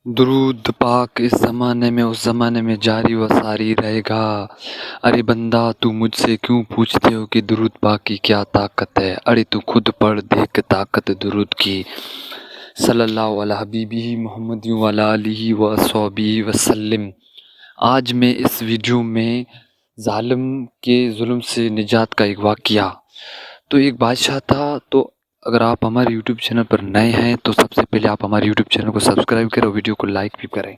درود پاک اس زمانے میں اس زمانے میں جاری و ساری رہے گا۔ ارے بندہ تو مجھ سے کیوں پوچھتے ہو کہ درود پاک کی کیا طاقت ہے؟ ارے تو خود پڑھ دیکھ طاقت درود کی۔ صلی اللہ علیہ حبیبہ محمد وعلی آلہ وصحبہ وسلم۔ آج میں اس ویڈیو میں ظالم کے ظلم سے نجات کا ایک واقعہ۔ تو ایک بادشاہ تھا، تو اگر آپ ہمارے یوٹیوب چینل پر نئے ہیں تو سب سے پہلے آپ ہمارے یوٹیوب چینل کو سبسکرائب کریں اور ویڈیو کو لائک بھی کریں۔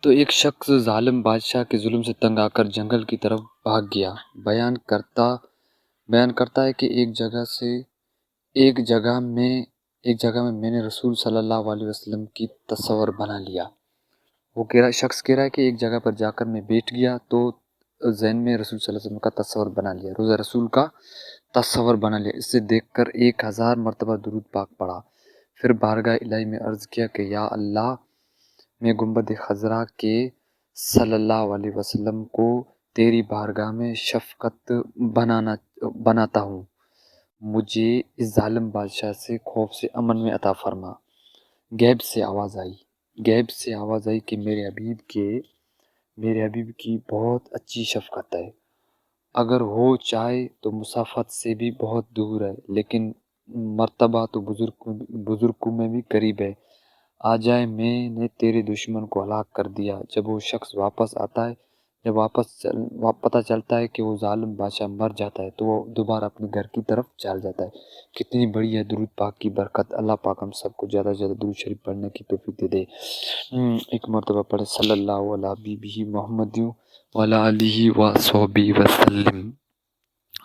تو ایک شخص ظالم بادشاہ کے ظلم سے تنگ آ کر جنگل کی طرف بھاگ گیا۔ بیان کرتا ہے کہ ایک جگہ میں نے رسول صلی اللہ علیہ وسلم کی تصور بنا لیا۔ شخص کہہ رہا ہے کہ ایک جگہ پر جا کر میں بیٹھ گیا تو ذہن میں رسول صلی اللہ علیہ وسلم کا تصور بنا لیا، روزہ رسول کا تصور بنا لیا۔ اسے دیکھ کر 1000 مرتبہ درود پاک پڑھا۔ پھر بارگاہ الہی میں عرض کیا کہ یا اللہ، میں گنبد خضرا کے صلی اللہ علیہ وسلم کو تیری بارگاہ میں شفقت بناتا ہوں، مجھے اس ظالم بادشاہ سے خوف سے امن میں عطا فرما۔ غیب سے آواز آئی کہ میرے حبیب کی بہت اچھی شفقت ہے، اگر ہو چاہے تو مسافت سے بھی بہت دور ہے، لیکن مرتبہ تو بزرگوں میں بھی قریب ہے۔ آ جائے، میں نے تیرے دشمن کو ہلاک کر دیا۔ جب وہ شخص واپس آتا ہے، پتہ چلتا ہے کہ وہ ظالم بادشاہ مر جاتا ہے، تو وہ دوبارہ اپنے گھر کی طرف چل جاتا ہے۔ کتنی بڑی ہے درود پاک کی برکت۔ اللہ پاک ہم سب کو زیادہ سے زیادہ درود شریف پڑھنے کی توفیق دے۔ ایک مرتبہ پڑھے صلی اللہ علیہ حبیبہ محمد وعلی آلہ وصحبہ وسلم۔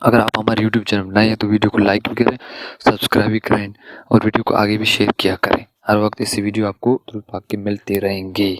اگر آپ ہمارے یوٹیوب چینل نئے ہیں تو ویڈیو کو لائک بھی کریں، سبسکرائب بھی کریں اور ویڈیو کو آگے بھی شیئر کیا کریں۔ ہر وقت ایسی ویڈیو آپ کو درود پاک کے ملتے رہیں گے۔